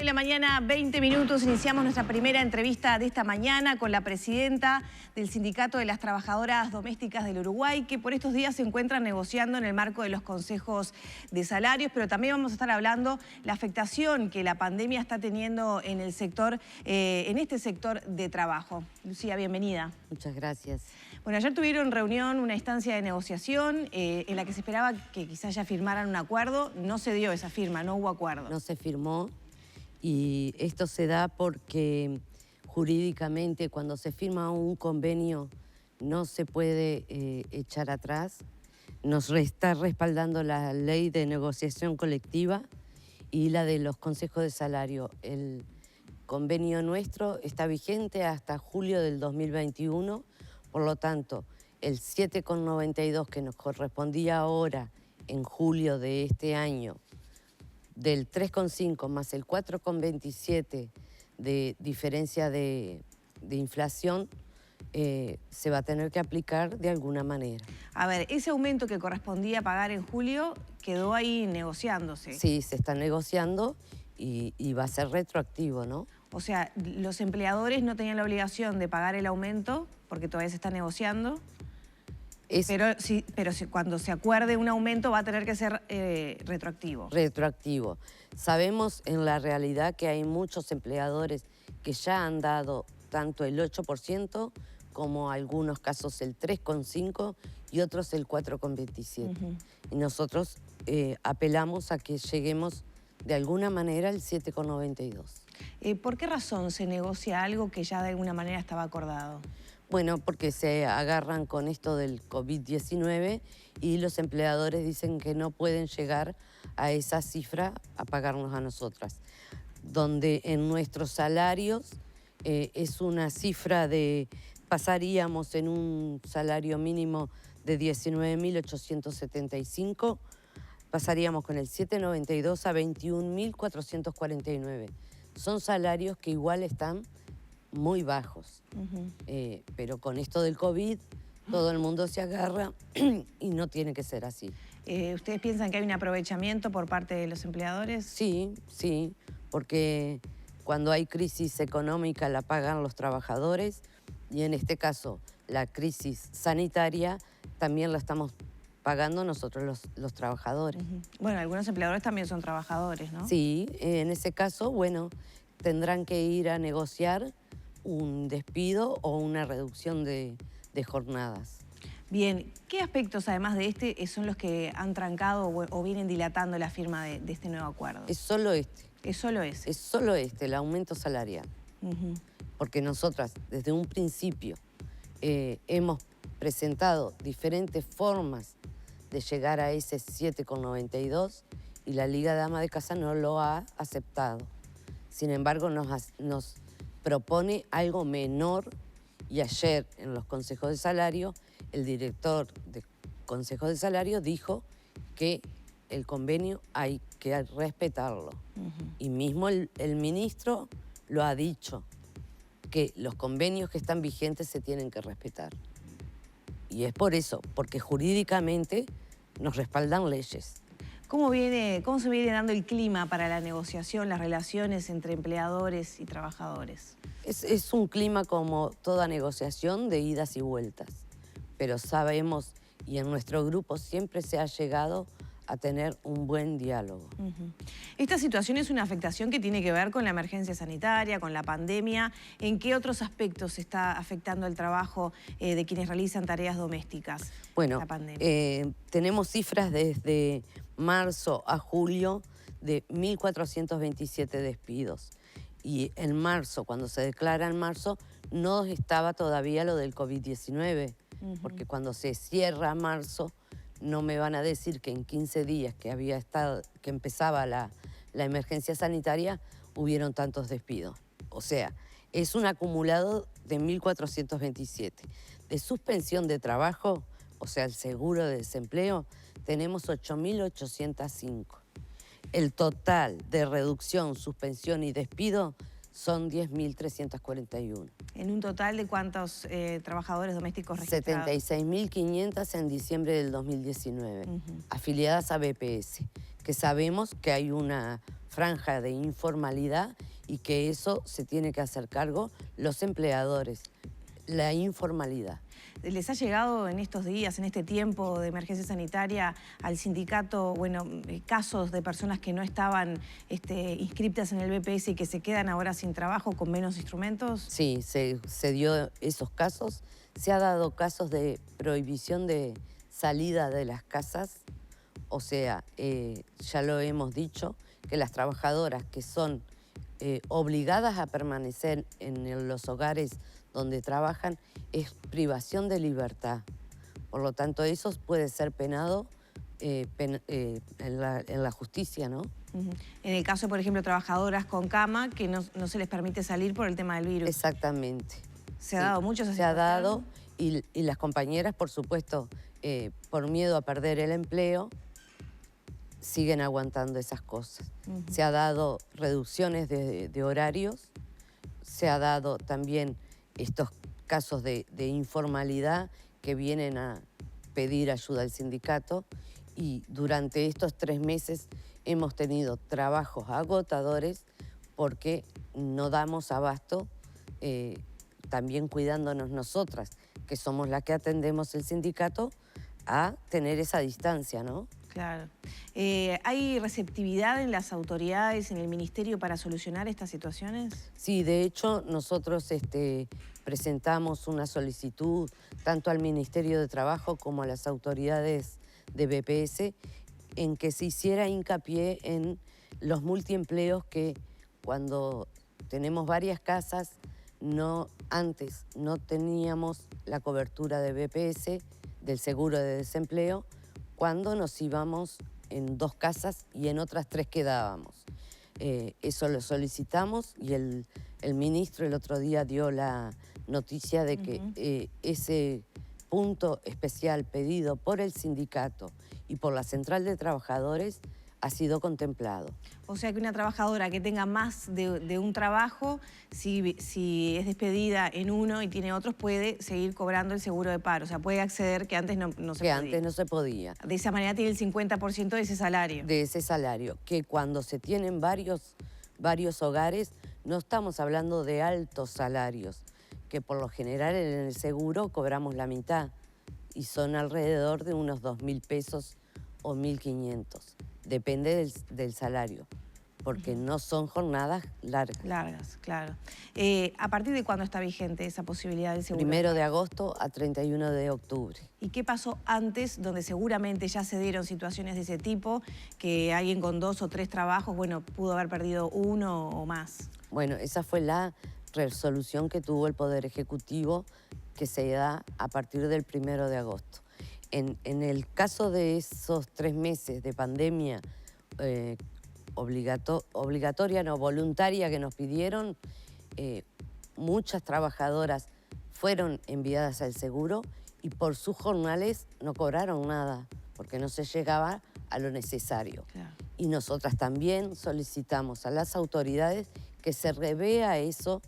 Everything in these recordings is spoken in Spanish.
En la mañana, 20 minutos, iniciamos nuestra primera entrevista de esta mañana con la presidenta del Sindicato de las Trabajadoras Domésticas del Uruguay, que por estos días se encuentran negociando en el marco de los consejos de salarios, pero también vamos a estar hablando la afectación que la pandemia está teniendo en el sector, en este sector de trabajo. Lucía, bienvenida. Muchas gracias. Bueno, ayer tuvieron reunión, una instancia de negociación en la que se esperaba que quizás ya firmaran un acuerdo. No se dio esa firma, no hubo acuerdo. No se firmó. Y esto se da porque jurídicamente cuando se firma un convenio no se puede echar atrás. Nos está respaldando la ley de negociación colectiva y la de los consejos de salario. El convenio nuestro está vigente hasta julio del 2021, por lo tanto, el 7,92 que nos correspondía ahora en julio de este año, del 3,5 más el 4,27 de diferencia de inflación, se va a tener que aplicar de alguna manera. A ver, ese aumento que correspondía pagar en julio quedó ahí negociándose. Sí, se está negociando y va a ser retroactivo, ¿no? O sea, los empleadores no tenían la obligación de pagar el aumento porque todavía se está negociando. Pero cuando se acuerde un aumento va a tener que ser retroactivo. Retroactivo. Sabemos en la realidad que hay muchos empleadores que ya han dado tanto el 8% como algunos casos el 3,5% y otros el 4,27%. Y nosotros apelamos a que lleguemos de alguna manera al 7,92%. ¿Por qué razón se negocia algo que ya de alguna manera estaba acordado? Bueno, porque se agarran con esto del COVID-19 y los empleadores dicen que no pueden llegar a esa cifra a pagarnos a nosotras. Donde en nuestros salarios es una cifra de, pasaríamos en un salario mínimo de 19.875, pasaríamos con el 7,92 a 21.449. Son salarios que igual están muy bajos, pero con esto del COVID todo el mundo se agarra y no tiene que ser así. ¿Ustedes piensan que hay un aprovechamiento por parte de los empleadores? Sí, sí, porque cuando hay crisis económica la pagan los trabajadores y en este caso la crisis sanitaria también la estamos pagando nosotros los trabajadores. Bueno, algunos empleadores también son trabajadores, ¿no? Sí, en ese caso, bueno, tendrán que ir a negociar un despido o una reducción de jornadas. Bien, ¿qué aspectos además de este son los que han trancado o vienen dilatando la firma de este nuevo acuerdo? Es solo este. ¿Es solo ese? Es solo este, el aumento salarial. Porque nosotras desde un principio hemos presentado diferentes formas de llegar a ese 7,92 y la Liga de Ama de Casa no lo ha aceptado. Sin embargo, nos propone algo menor y ayer en los consejos de salario el director de consejos de salario dijo que el convenio hay que respetarlo. Y mismo el ministro lo ha dicho, que los convenios que están vigentes se tienen que respetar. Y es por eso, porque jurídicamente nos respaldan leyes. ¿Cómo se viene dando el clima para la negociación, las relaciones entre empleadores y trabajadores? Es un clima como toda negociación de idas y vueltas, pero sabemos, y en nuestro grupo siempre se ha llegado a tener un buen diálogo. Esta situación es una afectación que tiene que ver con la emergencia sanitaria, con la pandemia. ¿En qué otros aspectos está afectando el trabajo de quienes realizan tareas domésticas? Bueno, la pandemia? Tenemos cifras desde marzo a julio de 1.427 despidos. Y en marzo, cuando se declara en marzo, no estaba todavía lo del COVID-19, porque cuando se cierra marzo, no me van a decir que en 15 días que empezaba la emergencia sanitaria, hubieron tantos despidos. O sea, es un acumulado de 1.427. De suspensión de trabajo, o sea, el seguro de desempleo, tenemos 8.805. El total de reducción, suspensión y despido son 10.341. ¿En un total de cuántos trabajadores domésticos registrados? 76.500 en diciembre del 2019, afiliadas a BPS, que sabemos que hay una franja de informalidad y que eso se tiene que hacer cargo los empleadores, la informalidad. ¿Les ha llegado en estos días, en este tiempo de emergencia sanitaria, al sindicato, bueno, casos de personas que no estaban inscriptas en el BPS y que se quedan ahora sin trabajo con menos instrumentos? Sí, se dio esos casos. Se ha dado casos de prohibición de salida de las casas. O sea, ya lo hemos dicho, que las trabajadoras que son obligadas a permanecer en los hogares donde trabajan es privación de libertad. Por lo tanto, eso puede ser penado en la justicia, ¿no? En el caso, por ejemplo, de trabajadoras con cama, que no se les permite salir por el tema del virus. Exactamente. ¿Se ha dado mucho esa situación? Se ha dado, y las compañeras, por supuesto, por miedo a perder el empleo, siguen aguantando esas cosas. Se ha dado reducciones de horarios, se ha dado también estos casos de informalidad que vienen a pedir ayuda al sindicato, y durante estos 3 meses hemos tenido trabajos agotadores porque no damos abasto, también cuidándonos nosotras, que somos las que atendemos el sindicato, a tener esa distancia, ¿no? Claro. ¿Hay receptividad en las autoridades, en el ministerio, para solucionar estas situaciones? Sí, de hecho, nosotros presentamos una solicitud tanto al Ministerio de Trabajo como a las autoridades de BPS en que se hiciera hincapié en los multiempleos que cuando tenemos varias casas, antes no teníamos la cobertura de BPS, del seguro de desempleo, cuando nos íbamos en 2 casas y en otras 3 quedábamos. Eso lo solicitamos y el ministro el otro día dio la noticia de que ese punto especial pedido por el sindicato y por la Central de Trabajadores ha sido contemplado. O sea que una trabajadora que tenga más de un trabajo, si es despedida en uno y tiene otros, puede seguir cobrando el seguro de paro. O sea, puede acceder, que antes no se podía. Que antes no se podía. De esa manera tiene el 50% de ese salario. De ese salario, que cuando se tienen varios hogares, no estamos hablando de altos salarios, que por lo general en el seguro cobramos la mitad y son alrededor de unos 2.000 pesos o 1.500. Depende del salario, porque no son jornadas largas. Largas, claro. ¿A partir de cuándo está vigente esa posibilidad del seguro? 1 de agosto a 31 de octubre. ¿Y qué pasó antes, donde seguramente ya se dieron situaciones de ese tipo, que alguien con 2 o 3 trabajos, bueno, pudo haber perdido uno o más? Bueno, esa fue la resolución que tuvo el Poder Ejecutivo, que se da a partir del 1 de agosto. En el caso de esos 3 meses de pandemia obligatoria, no voluntaria, que nos pidieron, muchas trabajadoras fueron enviadas al seguro y por sus jornales no cobraron nada, porque no se llegaba a lo necesario. Claro. Y nosotras también solicitamos a las autoridades que se revea eso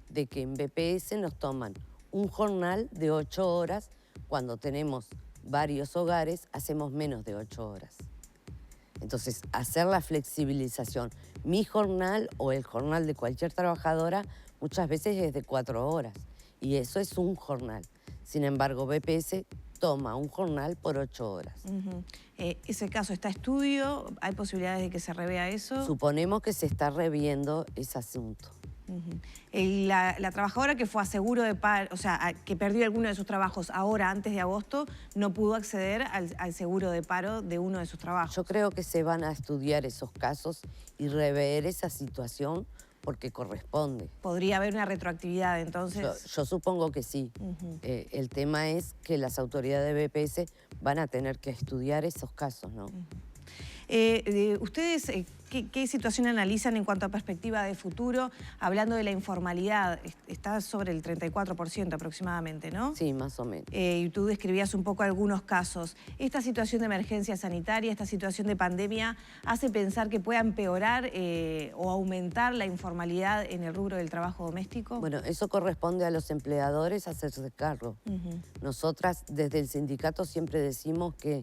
de que en BPS nos toman un jornal de 8 horas, cuando tenemos varios hogares, hacemos menos de 8 horas. Entonces, hacer la flexibilización. Mi jornal o el jornal de cualquier trabajadora muchas veces es de 4 horas y eso es un jornal. Sin embargo, BPS toma un jornal por 8 horas. ¿Ese caso está a estudio? ¿Hay posibilidades de que se revea eso? Suponemos que se está reviendo ese asunto. La trabajadora que fue a seguro de paro, o sea, que perdió alguno de sus trabajos ahora, antes de agosto, no pudo acceder al seguro de paro de uno de sus trabajos. Yo creo que se van a estudiar esos casos y rever esa situación porque corresponde. ¿Podría haber una retroactividad entonces? Yo supongo que sí. El tema es que las autoridades de BPS van a tener que estudiar esos casos, ¿no? ¿Ustedes qué situación analizan en cuanto a perspectiva de futuro? Hablando de la informalidad, está sobre el 34% aproximadamente, ¿no? Sí, más o menos. Y tú describías un poco algunos casos. ¿Esta situación de emergencia sanitaria, esta situación de pandemia, hace pensar que pueda empeorar o aumentar la informalidad en el rubro del trabajo doméstico? Bueno, eso corresponde a los empleadores hacerse cargo. Nosotras desde el sindicato siempre decimos que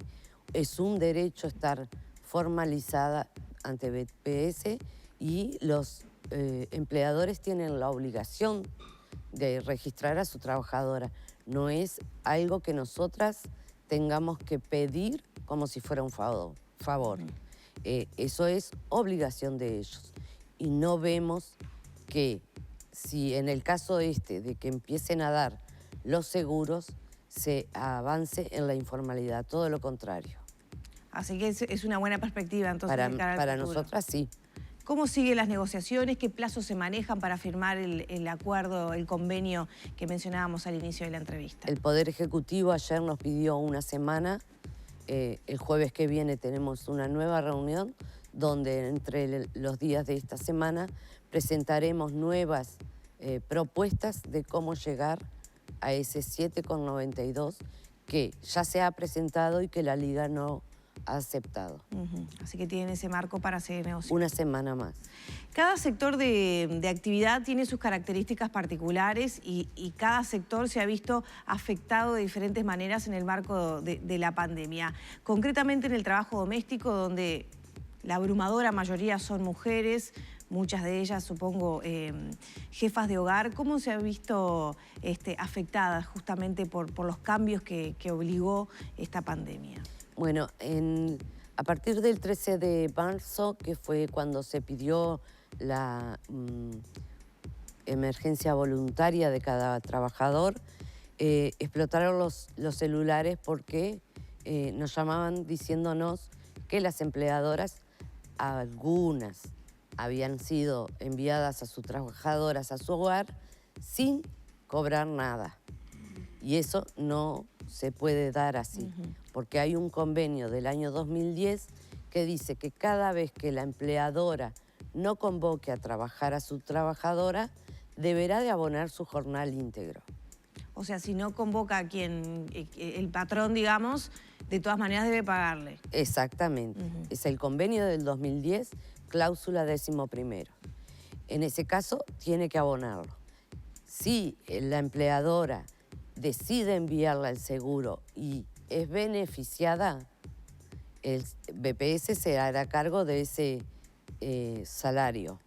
es un derecho estar formalizada ante BPS y los empleadores tienen la obligación de registrar a su trabajadora. No es algo que nosotras tengamos que pedir como si fuera un favor. Eso es obligación de ellos. Y no vemos que si en el caso de que empiecen a dar los seguros, se avance en la informalidad, todo lo contrario. Así que es una buena perspectiva entonces de cara al Para futuro. nosotras sí. ¿Cómo siguen las negociaciones? ¿Qué plazos se manejan para firmar el acuerdo, el convenio que mencionábamos al inicio de la entrevista? El Poder Ejecutivo ayer nos pidió una semana. El jueves que viene tenemos una nueva reunión donde entre los días de esta semana presentaremos nuevas propuestas de cómo llegar a ese 7,92 que ya se ha presentado y que la Liga no ha aceptado. Así que tienen ese marco para seguir negociando. Una semana más. Cada sector de actividad tiene sus características particulares y cada sector se ha visto afectado de diferentes maneras en el marco de la pandemia. Concretamente en el trabajo doméstico, donde la abrumadora mayoría son mujeres, muchas de ellas, supongo, jefas de hogar. ¿Cómo se ha visto afectadas justamente por los cambios que obligó esta pandemia? Bueno, a partir del 13 de marzo, que fue cuando se pidió la emergencia voluntaria de cada trabajador, explotaron los celulares porque nos llamaban diciéndonos que las empleadoras, algunas, habían sido enviadas a sus trabajadoras a su hogar sin cobrar nada. Y eso no se puede dar así, porque hay un convenio del año 2010 que dice que cada vez que la empleadora no convoque a trabajar a su trabajadora, deberá de abonar su jornal íntegro. O sea, si no convoca a quien, el patrón, digamos, de todas maneras debe pagarle. Exactamente. Es el convenio del 2010, cláusula 11º. En ese caso, tiene que abonarlo. Si la empleadora decide enviarla al seguro y es beneficiada, el BPS se hará cargo de ese salario,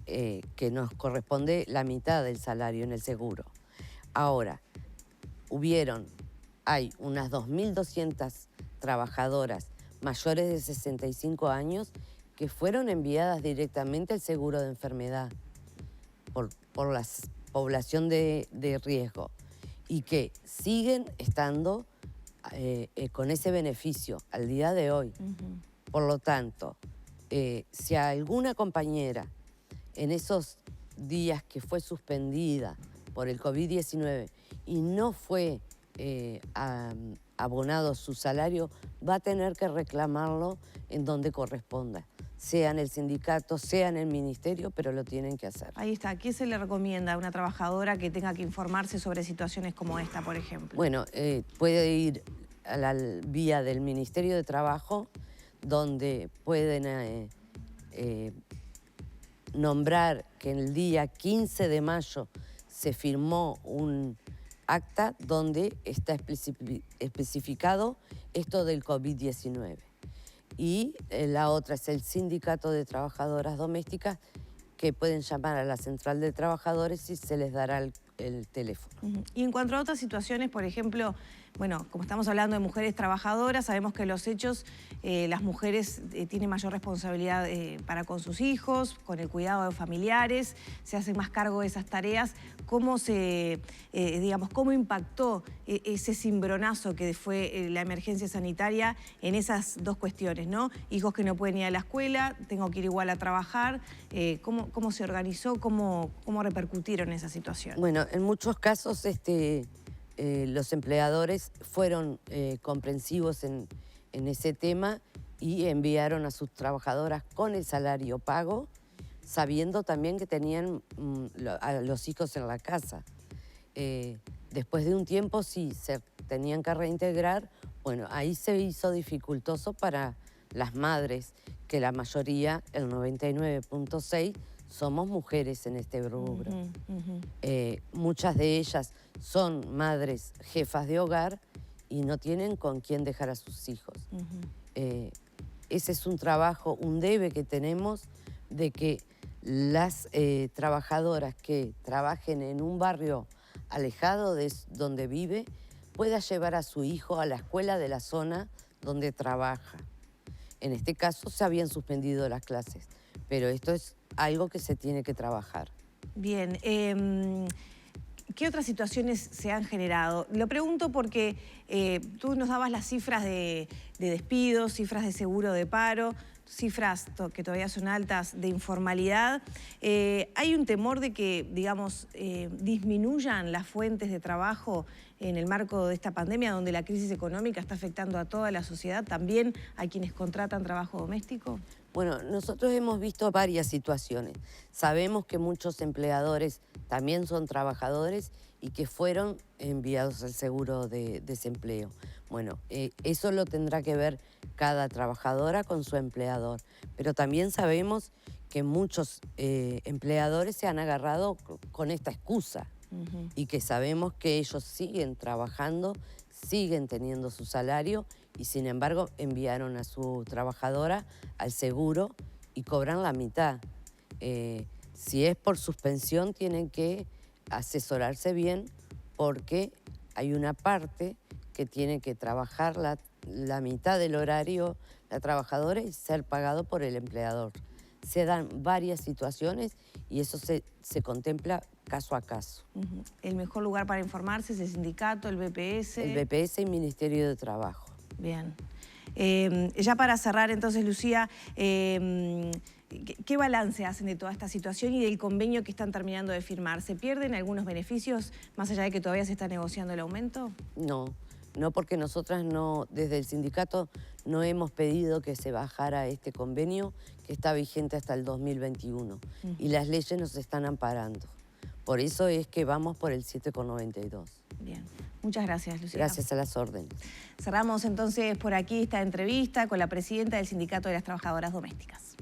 que nos corresponde la mitad del salario en el seguro. Ahora, hay unas 2.200 trabajadoras mayores de 65 años que fueron enviadas directamente al seguro de enfermedad por la población de riesgo y que siguen estando con ese beneficio al día de hoy. Por lo tanto, si a alguna compañera en esos días que fue suspendida por el COVID-19 y no fue abonado su salario, va a tener que reclamarlo en donde corresponda, sea en el sindicato, sea en el ministerio, pero lo tienen que hacer. Ahí está. ¿Qué se le recomienda a una trabajadora que tenga que informarse sobre situaciones como esta, por ejemplo? Bueno, puede ir a la vía del Ministerio de Trabajo, donde pueden nombrar que el día 15 de mayo se firmó un acta donde está especificado esto del COVID-19. Y la otra es el Sindicato de Trabajadoras Domésticas, que pueden llamar a la Central de Trabajadores y se les dará el teléfono. Y en cuanto a otras situaciones, por ejemplo, bueno, como estamos hablando de mujeres trabajadoras, sabemos que en los hechos las mujeres tienen mayor responsabilidad para con sus hijos, con el cuidado de familiares, se hacen más cargo de esas tareas. ¿Cómo cómo impactó ese cimbronazo que fue la emergencia sanitaria en esas dos cuestiones, ¿no? Hijos que no pueden ir a la escuela, tengo que ir igual a trabajar. ¿Cómo se organizó? ¿Cómo repercutieron esa situación? Bueno, en muchos casos los empleadores fueron comprensivos en ese tema y enviaron a sus trabajadoras con el salario pago, sabiendo también que tenían a los hijos en la casa. Después de un tiempo, sí, se tenían que reintegrar. Bueno, ahí se hizo dificultoso para las madres, que la mayoría, el 99.6%, somos mujeres en este rubro. Muchas de ellas son madres jefas de hogar y no tienen con quién dejar a sus hijos. Ese es un trabajo, un debe que tenemos de que las trabajadoras que trabajen en un barrio alejado de donde vive pueda llevar a su hijo a la escuela de la zona donde trabaja. En este caso se habían suspendido las clases, pero esto es algo que se tiene que trabajar. Bien, ¿qué otras situaciones se han generado? Lo pregunto porque tú nos dabas las cifras de despidos, cifras de seguro de paro, cifras que todavía son altas de informalidad. ¿Hay un temor de que, digamos, disminuyan las fuentes de trabajo en el marco de esta pandemia, donde la crisis económica está afectando a toda la sociedad, también a quienes contratan trabajo doméstico? Bueno, nosotros hemos visto varias situaciones. Sabemos que muchos empleadores también son trabajadores y que fueron enviados al seguro de desempleo. Bueno, eso lo tendrá que ver cada trabajadora con su empleador. Pero también sabemos que muchos empleadores se han agarrado con esta excusa y que sabemos que ellos siguen trabajando, siguen teniendo su salario y sin embargo enviaron a su trabajadora al seguro y cobran la mitad. Si es por suspensión tienen que asesorarse bien porque hay una parte que tiene que trabajar la mitad del horario la trabajadora y ser pagado por el empleador. Se dan varias situaciones y eso se contempla caso a caso. ¿El mejor lugar para informarse es el sindicato, el BPS? El BPS y Ministerio de Trabajo. Bien. Ya para cerrar entonces, Lucía, ¿qué balance hacen de toda esta situación y del convenio que están terminando de firmar? ¿Se pierden algunos beneficios más allá de que todavía se está negociando el aumento? No, porque nosotras desde el sindicato no hemos pedido que se bajara este convenio que está vigente hasta el 2021 y las leyes nos están amparando. Por eso es que vamos por el 7,92. Bien, muchas gracias, Lucía. Gracias a las órdenes. Cerramos entonces por aquí esta entrevista con la presidenta del Sindicato de las Trabajadoras Domésticas.